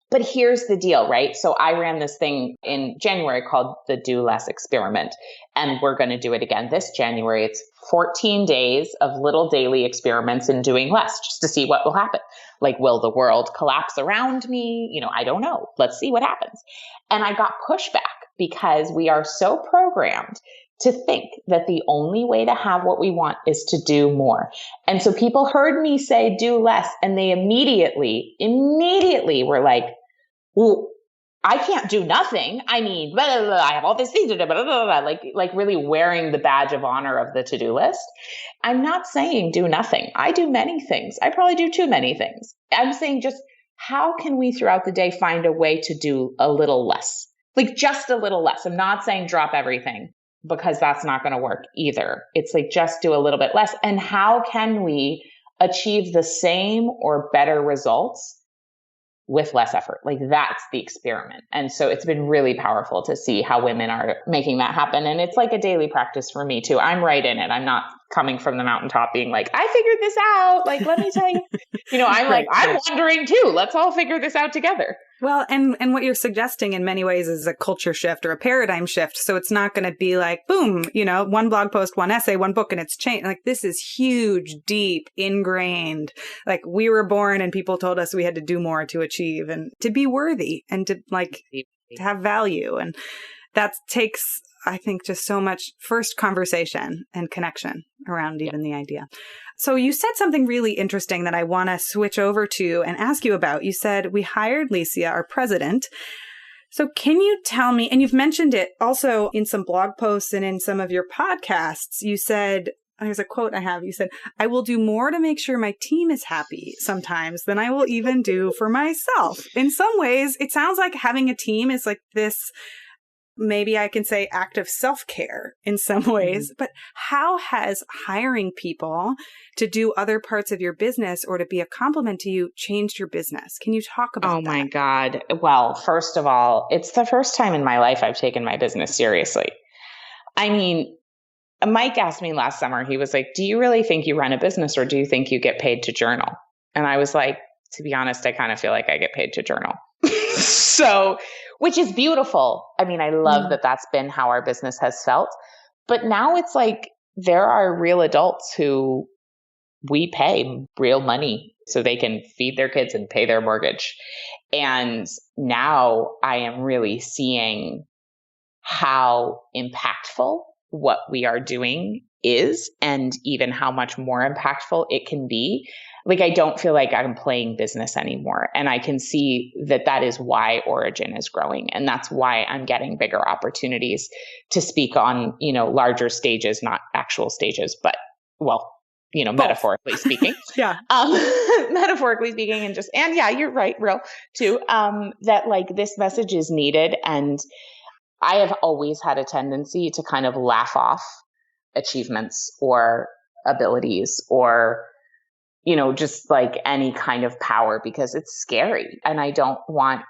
but here's the deal, right? So I ran this thing in January called the Do Less Experiment, and we're going to do it again this January. It's 14 days of little daily experiments in doing less, just to see what will happen. Like, will the world collapse around me? You know, I don't know. Let's see what happens. And I got pushback because we are so programmed to think that the only way to have what we want is to do more. And so people heard me say do less, and they immediately were like, well, I can't do nothing. I mean, blah, blah, blah, I have all these things to do, blah, blah, blah, like really wearing the badge of honor of the to-do list. I'm not saying do nothing. I do many things. I probably do too many things. I'm saying just how can we throughout the day find a way to do a little less? Like just a little less. I'm not saying drop everything, because that's not going to work either. It's like just do a little bit less. And how can we achieve the same or better results with less effort? Like, that's the experiment. And so it's been really powerful to see how women are making that happen. And it's like a daily practice for me too. I'm right in it. I'm not coming from the mountaintop being like, I figured this out. Like, let me tell you, I'm like, I'm wondering too. Let's all figure this out together. Well, and what you're suggesting in many ways is a culture shift or a paradigm shift. So it's not going to be like, boom, one blog post, one essay, one book, and it's changed. Like, this is huge, deep, ingrained. Like, we were born and people told us we had to do more to achieve and to be worthy and to to have value. And that takes, I think, just so much first conversation and connection around even the idea. So you said something really interesting that I want to switch over to and ask you about. You said we hired Licia, our president. So can you tell me, and you've mentioned it also in some blog posts and in some of your podcasts, you said, there's a quote I have, you said, I will do more to make sure my team is happy sometimes than I will even do for myself. In some ways, it sounds like having a team is like this, maybe I can say act of self-care in some ways, but how has hiring people to do other parts of your business or to be a complement to you changed your business? Can you talk about that? Oh my God. Well, first of all, it's the first time in my life I've taken my business seriously. I mean, Mike asked me last summer, he was like, do you really think you run a business or do you think you get paid to journal? And I was like, to be honest, I kind of feel like I get paid to journal. So, which is beautiful. I mean, I love that that's been how our business has felt. But now it's like there are real adults who we pay real money so they can feed their kids and pay their mortgage. And now I am really seeing how impactful what we are doing is, and even how much more impactful it can be. Like, I don't feel like I'm playing business anymore. And I can see that that is why Origin is growing. And that's why I'm getting bigger opportunities to speak on, larger stages, not actual stages, but you know, Both. metaphorically speaking. Yeah. Metaphorically speaking, and yeah, you're right, real too, that like this message is needed. And I have always had a tendency to kind of laugh off achievements or abilities or, you know, just like any kind of power because it's scary. And I don't want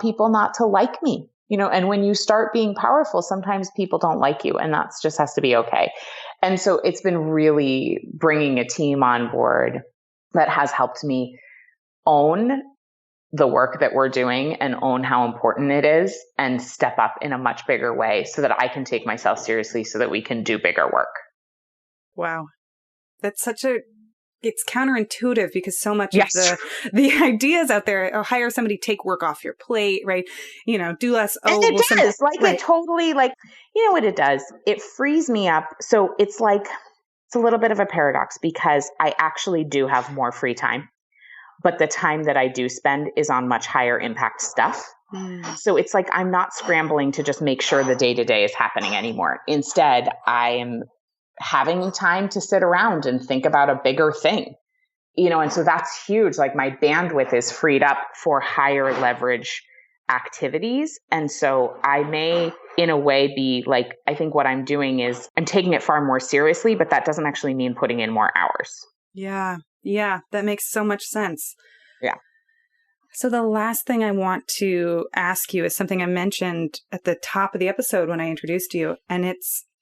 people not to like me, you know, and when you start being powerful, sometimes people don't like you, and that's just has to be okay. And so it's been really bringing a team on board that has helped me own the work that we're doing and own how important it is and step up in a much bigger way so that I can take myself seriously so that we can do bigger work. Wow. That's it's counterintuitive because so much Yes. of the ideas out there, hire somebody, take work off your plate, right? You know, do less. And it does. It totally, like, you know what it does? It frees me up. So it's like, it's a little bit of a paradox because I actually do have more free time, but the time that I do spend is on much higher impact stuff. So it's like, I'm not scrambling to just make sure the day-to-day is happening anymore. Instead, I am having time to sit around and think about a bigger thing, you know, and so that's huge. Like my bandwidth is freed up for higher leverage activities. And so I may, in a way, be like, I think what I'm doing is I'm taking it far more seriously, but that doesn't actually mean putting in more hours. Yeah. Yeah. That makes so much sense. Yeah. So the last thing I want to ask you is something I mentioned at the top of the episode when I introduced you. And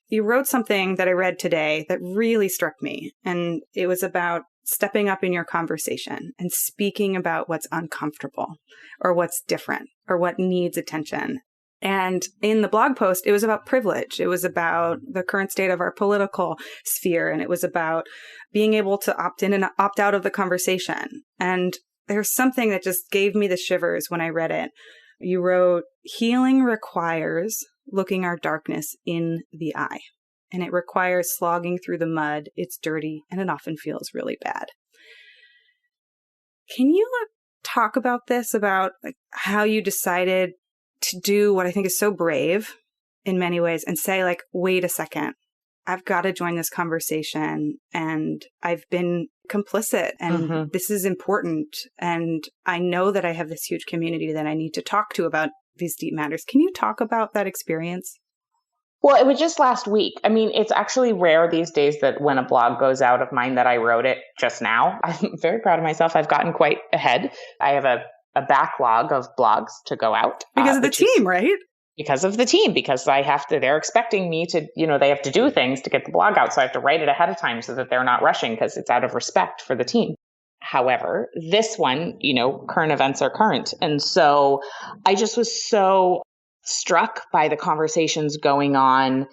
you wrote something that I read today that really struck me. And it was about stepping up in your conversation and speaking about what's uncomfortable or what's different or what needs attention. And in the blog post, it was about privilege. It was about the current state of our political sphere. And it was about being able to opt in and opt out of the conversation. And there's something that just gave me the shivers when I read it. You wrote, healing requires looking our darkness in the eye. And it requires slogging through the mud. It's dirty and it often feels really bad. Can you talk about this, about like how you decided to do what I think is so brave in many ways and say like, wait a second, I've got to join this conversation and I've been complicit and this is important. And I know that I have this huge community that I need to talk to about these deep matters. Can you talk about that experience? Well, it was just last week. I mean, it's actually rare these days that when a blog goes out of mine that I wrote it just now. I'm very proud of myself. I've gotten quite ahead. I have a backlog of blogs to go out. Because of the team, right? Because of the team, because they're expecting me to, you know, they have to do things to get the blog out. So I have to write it ahead of time so that they're not rushing because it's out of respect for the team. However, this one, you know, current events are current. And so I just was so struck by the conversations going on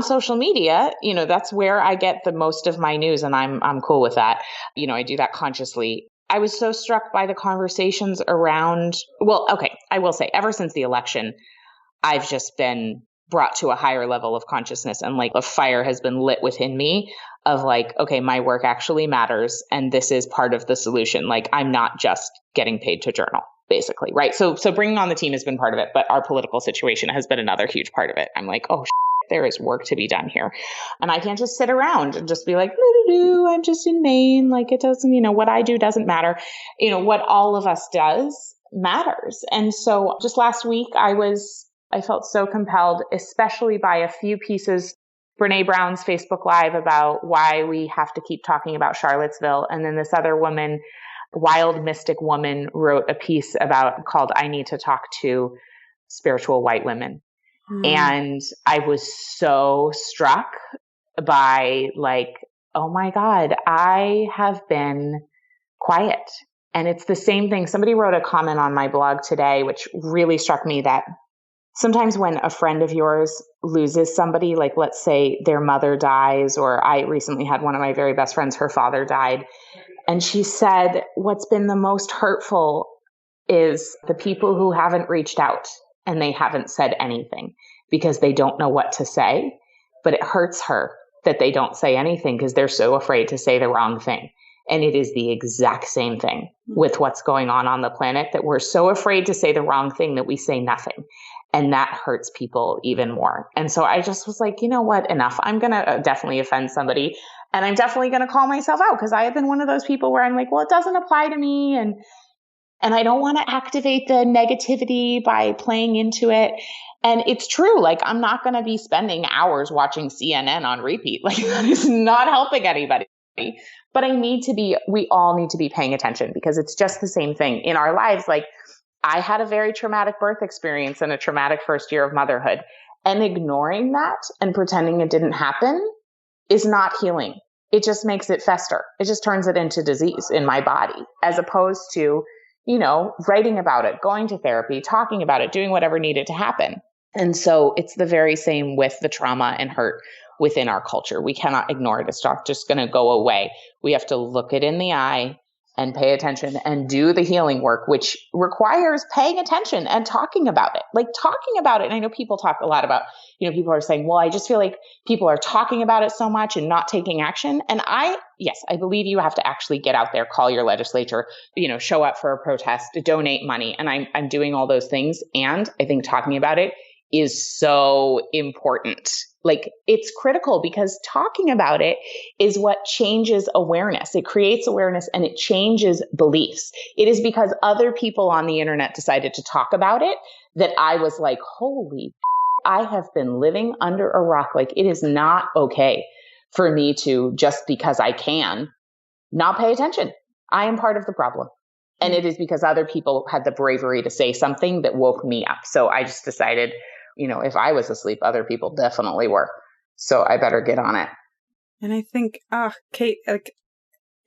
social media. You know, that's where I get the most of my news, and I'm cool with that. You know, I do that consciously. I was so struck by the conversations around, well, okay, I will say ever since the election, I've just been brought to a higher level of consciousness, and like a fire has been lit within me of like, okay, my work actually matters. And this is part of the solution. Like I'm not just getting paid to journal, basically. Right. So bringing on the team has been part of it, but our political situation has been another huge part of it. I'm like, oh, there is work to be done here. And I can't just sit around and just be like, I'm just in Maine. Like it doesn't, you know, what I do doesn't matter. You know, what all of us does matters. And so just last week, I felt so compelled, especially by a few pieces, Brene Brown's Facebook Live about why we have to keep talking about Charlottesville. And then this other woman, Wild Mystic Woman, wrote a piece called I Need to Talk to Spiritual White Women. And I was so struck by like, oh my God, I have been quiet. And it's the same thing. Somebody wrote a comment on my blog today, which really struck me, that sometimes when a friend of yours loses somebody, like let's say their mother dies, or I recently had one of my very best friends, her father died. And she said, what's been the most hurtful is the people who haven't reached out and they haven't said anything because they don't know what to say. But it hurts her that they don't say anything because they're so afraid to say the wrong thing. And it is the exact same thing with what's going on the planet, that we're so afraid to say the wrong thing that we say nothing. And that hurts people even more. And so I just was like, you know what? Enough. I'm going to definitely offend somebody. And I'm definitely going to call myself out because I have been one of those people where I'm like, well, it doesn't apply to me. And I don't want to activate the negativity by playing into it. And it's true. Like, I'm not going to be spending hours watching CNN on repeat. Like, that is not helping anybody. But we all need to be paying attention because it's just the same thing in our lives. Like, I had a very traumatic birth experience and a traumatic first year of motherhood, and ignoring that and pretending it didn't happen is not healing. It just makes it fester. It just turns it into disease in my body, as opposed to, writing about it, going to therapy, talking about it, doing whatever needed to happen. And so it's the very same with the trauma and hurt within our culture. We cannot ignore it. It's not just going to go away. We have to look it in the eye and pay attention and do the healing work, which requires paying attention and talking about it. Like, talking about it. And I know people talk a lot about, people are saying, well, I just feel like people are talking about it so much and not taking action. And yes, I believe you have to actually get out there, call your legislature, show up for a protest, donate money. And I'm doing all those things. And I think talking about it is so important. Like, it's critical because talking about it is what changes awareness. It creates awareness and it changes beliefs. It is because other people on the internet decided to talk about it that I was like, holy, I have been living under a rock. Like, it is not okay for me to, just because I can, not pay attention. I am part of the problem. And it is because other people had the bravery to say something that woke me up. So I just decided, if I was asleep, other people definitely were. So I better get on it. And I think, Kate, like,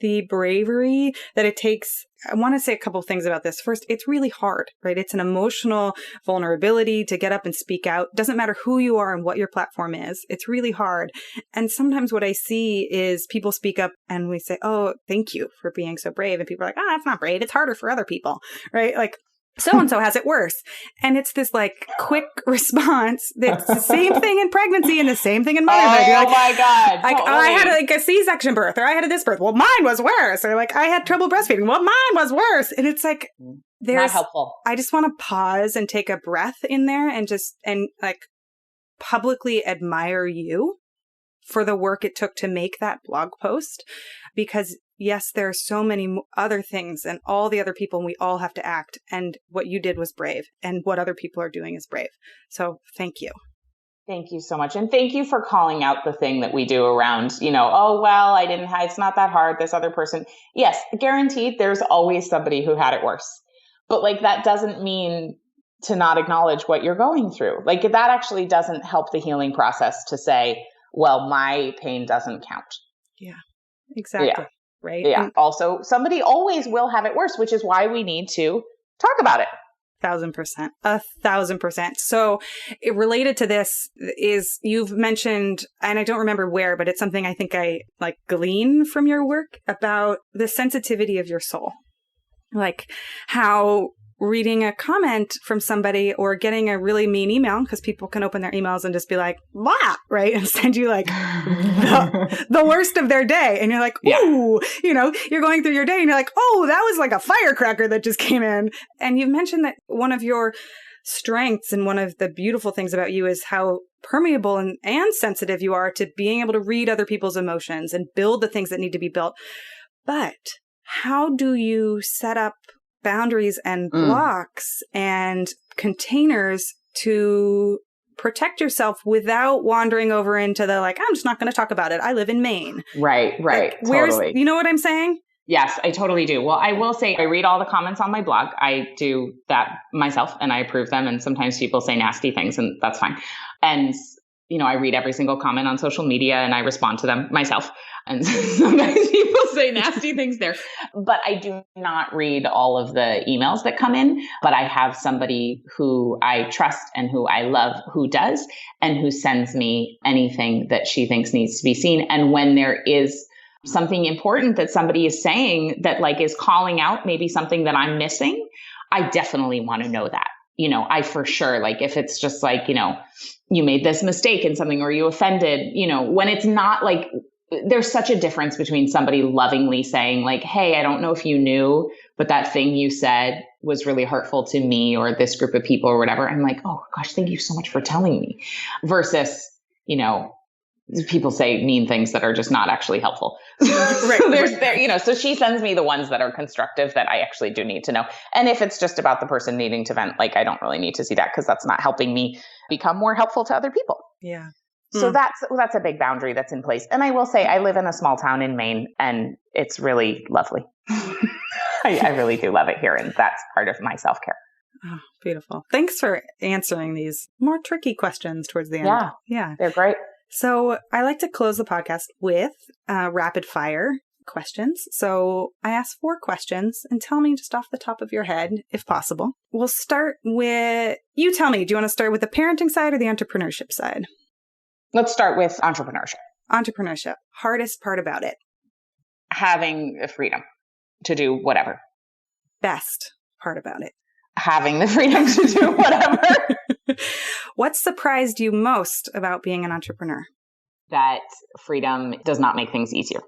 the bravery that it takes, I want to say a couple things about this. First, it's really hard, right? It's an emotional vulnerability to get up and speak out. Doesn't matter who you are and what your platform is. It's really hard. And sometimes what I see is people speak up and we say, oh, thank you for being so brave. And people are like, that's not brave. It's harder for other people, right? Like, so-and-so has it worse. And it's this like quick response that's the same thing in pregnancy and the same thing in motherhood. Oh, my God. Like, I had like a C-section birth, or I had this birth. Well, mine was worse. Or like, I had trouble breastfeeding. Well, mine was worse. And it's like, not helpful. I just want to pause and take a breath in there and like publicly admire you for the work it took to make that blog post. Because yes, there are so many other things and all the other people, and we all have to act. And what you did was brave, and what other people are doing is brave. So thank you. Thank you so much. And thank you for calling out the thing that we do around, oh, well, it's not that hard. This other person. Yes, guaranteed there's always somebody who had it worse. But like, that doesn't mean to not acknowledge what you're going through. Like, that actually doesn't help the healing process to say, well, my pain doesn't count. Yeah, exactly. Yeah. Right. Yeah. And also, somebody always will have it worse, which is why we need to talk about it. 1,000%. 1,000%. So related to this is you've mentioned, and I don't remember where, but it's something I think I like glean from your work about the sensitivity of your soul. Like how reading a comment from somebody or getting a really mean email, because people can open their emails and just be like, blah, right? And send you like the worst of their day. And you're like, ooh, you're going through your day and you're like, oh, that was like a firecracker that just came in. And you've mentioned that one of your strengths and one of the beautiful things about you is how permeable and sensitive you are to being able to read other people's emotions and build the things that need to be built. But how do you set up boundaries and blocks and containers to protect yourself without wandering over into the like, I'm just not going to talk about it. I live in Maine. Right. Like, Totally. You know what I'm saying? Yes, I totally do. Well, I will say I read all the comments on my blog. I do that myself and I approve them. And sometimes people say nasty things and that's fine. And I read every single comment on social media and I respond to them myself. And sometimes people say nasty things there, but I do not read all of the emails that come in, but I have somebody who I trust and who I love who does, and who sends me anything that she thinks needs to be seen. And when there is something important that somebody is saying that like is calling out maybe something that I'm missing, I definitely want to know that. I for sure, like if it's just like, you made this mistake in something or you offended, when it's not like, there's such a difference between somebody lovingly saying like, hey, I don't know if you knew, but that thing you said was really hurtful to me or this group of people or whatever. I'm like, oh gosh, thank you so much for telling me, versus, people say mean things that are just not actually helpful. Right. So she sends me the ones that are constructive that I actually do need to know. And if it's just about the person needing to vent, like, I don't really need to see that because that's not helping me become more helpful to other people. Yeah. So that's a big boundary that's in place. And I will say I live in a small town in Maine and it's really lovely. I really do love it here. And that's part of my self-care. Oh, beautiful. Thanks for answering these more tricky questions towards the end. Yeah. They're great. So I like to close the podcast with rapid fire questions. So I ask 4 questions and tell me just off the top of your head, if possible. We'll start with, you tell me, do you want to start with the parenting side or the entrepreneurship side? Let's start with entrepreneurship. Entrepreneurship. Hardest part about it? Having the freedom to do whatever. Best part about it? Having the freedom to do whatever. What surprised you most about being an entrepreneur? That freedom does not make things easier.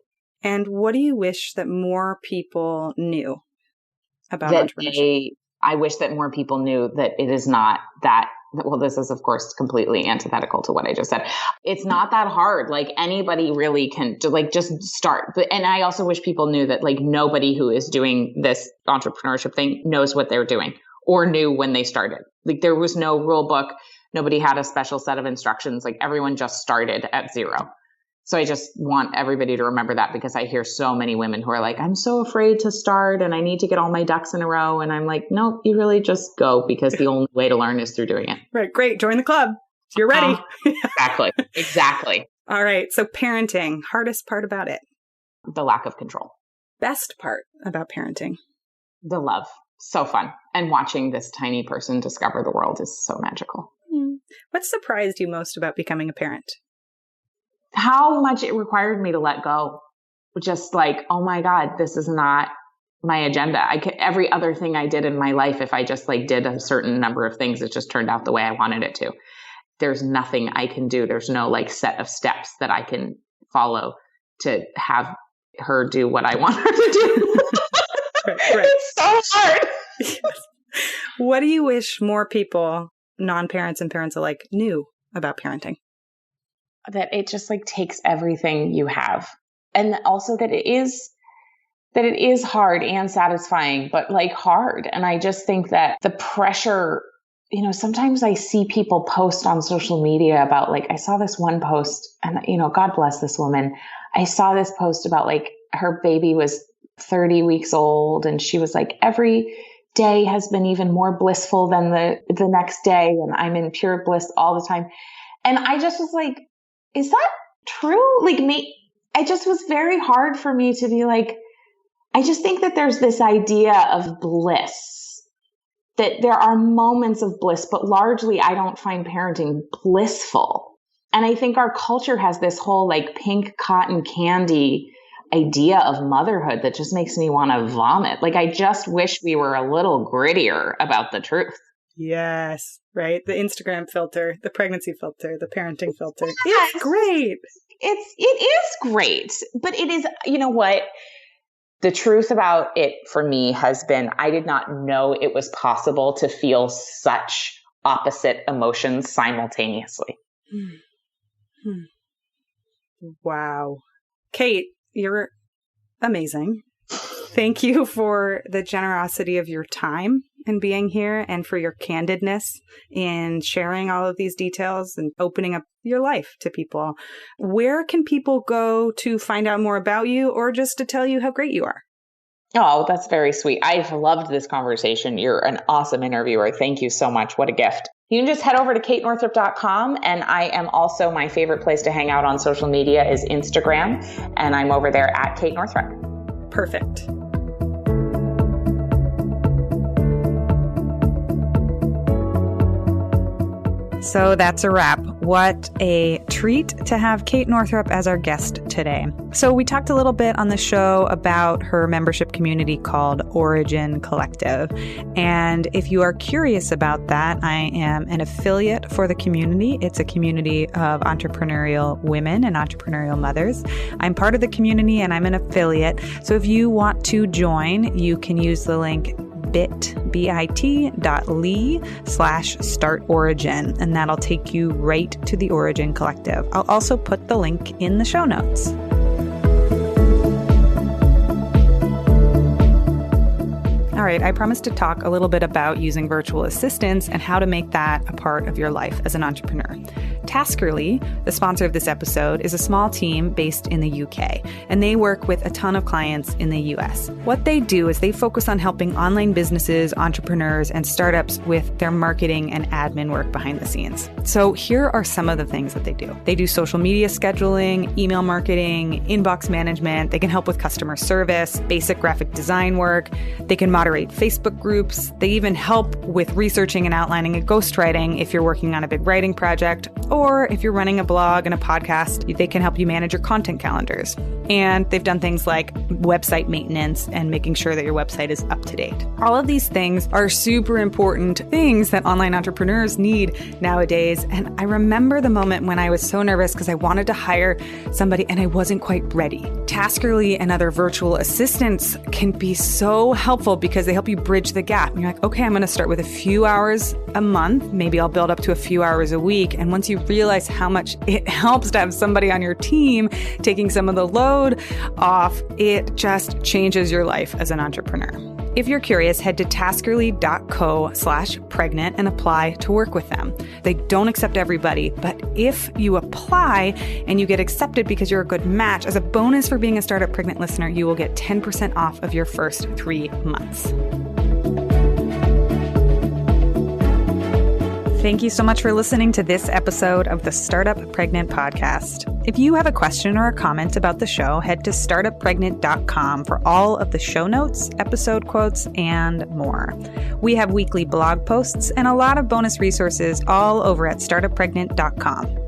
And what do you wish that more people knew about entrepreneurship? I wish that more people knew that it is not that, well, this is of course completely antithetical to what I just said. It's not that hard. Like anybody really can just start. And I also wish people knew that like nobody who is doing this entrepreneurship thing knows what they're doing or knew when they started. Like there was no rule book. Nobody had a special set of instructions. Like everyone just started at zero. So I just want everybody to remember that because I hear so many women who are like, I'm so afraid to start and I need to get all my ducks in a row. And I'm like, no, you really just go because the only way to learn is through doing it. Right. Great. Join the club. You're ready. Exactly. All right. So parenting, hardest part about it? The lack of control. Best part about parenting? The love. So fun. And watching this tiny person discover the world is so magical. What surprised you most about becoming a parent? How much it required me to let go. Just like, oh my God, this is not my agenda. Every other thing I did in my life, if I just like did a certain number of things, it just turned out the way I wanted it to. There's nothing I can do. There's no like set of steps that I can follow to have her do what I want her to do. Right. It's so hard. Yes. What do you wish more people, non-parents and parents alike, knew about parenting? That it just like takes everything you have. And also that it is hard and satisfying, but like hard. And I just think that the pressure, sometimes I see people post on social media about like, I saw this one post and, God bless this woman. I saw this post about like her baby was 30 weeks old and she was like, every day has been even more blissful than the next day. And I'm in pure bliss all the time. And I just was like, is that true? Like it just was very hard for me to be like, I just think that there's this idea of bliss, that there are moments of bliss, but largely I don't find parenting blissful. And I think our culture has this whole like pink cotton candy idea of motherhood that just makes me want to vomit. Like, I just wish we were a little grittier about the truth. Yes, right. The Instagram filter, the pregnancy filter, the parenting filter. Yes. It's great. It is great, but it is, you know what? The truth about it for me has been, I did not know it was possible to feel such opposite emotions simultaneously. Wow. Kate, you're amazing. Thank you for the generosity of your time and being here and for your candidness in sharing all of these details and opening up your life to people. Where can people go to find out more about you or just to tell you how great you are? Oh, that's very sweet. I've loved this conversation. You're an awesome interviewer. Thank you so much. What a gift. You can just head over to katenorthrup.com. And I am also, my favorite place to hang out on social media is Instagram. And I'm over there at Kate Northrup. Perfect. So that's a wrap. What a treat to have Kate Northrup as our guest today. So we talked a little bit on the show about her membership community called Origin Collective. And if you are curious about that, I am an affiliate for the community. It's a community of entrepreneurial women and entrepreneurial mothers. I'm part of the community and I'm an affiliate. So if you want to join, you can use the link bit.ly/startorigin, and that'll take you right to the Origin Collective. I'll also put the link in the show notes. All right, I promised to talk a little bit about using virtual assistants and how to make that a part of your life as an entrepreneur. Taskerly, the sponsor of this episode, is a small team based in the UK, and they work with a ton of clients in the US. What they do is they focus on helping online businesses, entrepreneurs, and startups with their marketing and admin work behind the scenes. So here are some of the things that they do. They do social media scheduling, email marketing, inbox management. They can help with customer service, basic graphic design work. They can moderate Facebook groups. They even help with researching and outlining a ghostwriting if you're working on a big writing project, or if you're running a blog and a podcast, they can help you manage your content calendars. And they've done things like website maintenance and making sure that your website is up to date. All of these things are super important things that online entrepreneurs need nowadays. And I remember the moment when I was so nervous because I wanted to hire somebody and I wasn't quite ready. Taskerly and other virtual assistants can be so helpful because they help you bridge the gap. And you're like, okay, I'm going to start with a few hours a month. Maybe I'll build up to a few hours a week. And once you realize how much it helps to have somebody on your team taking some of the load off, it just changes your life as an entrepreneur. If you're curious, head to taskerly.co/pregnant and apply to work with them. They don't accept everybody, but if you apply and you get accepted because you're a good match, as a bonus for being a Startup Pregnant listener, you will get 10% off of your first 3 months. Thank you so much for listening to this episode of the Startup Pregnant podcast. If you have a question or a comment about the show, head to startuppregnant.com for all of the show notes, episode quotes, and more. We have weekly blog posts and a lot of bonus resources all over at startuppregnant.com.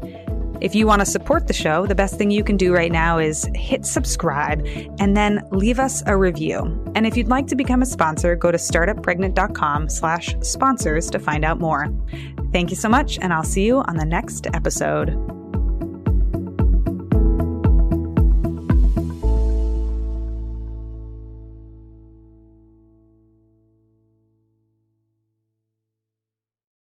If you want to support the show, the best thing you can do right now is hit subscribe and then leave us a review. And if you'd like to become a sponsor, go to startuppregnant.com/sponsors to find out more. Thank you so much, and I'll see you on the next episode.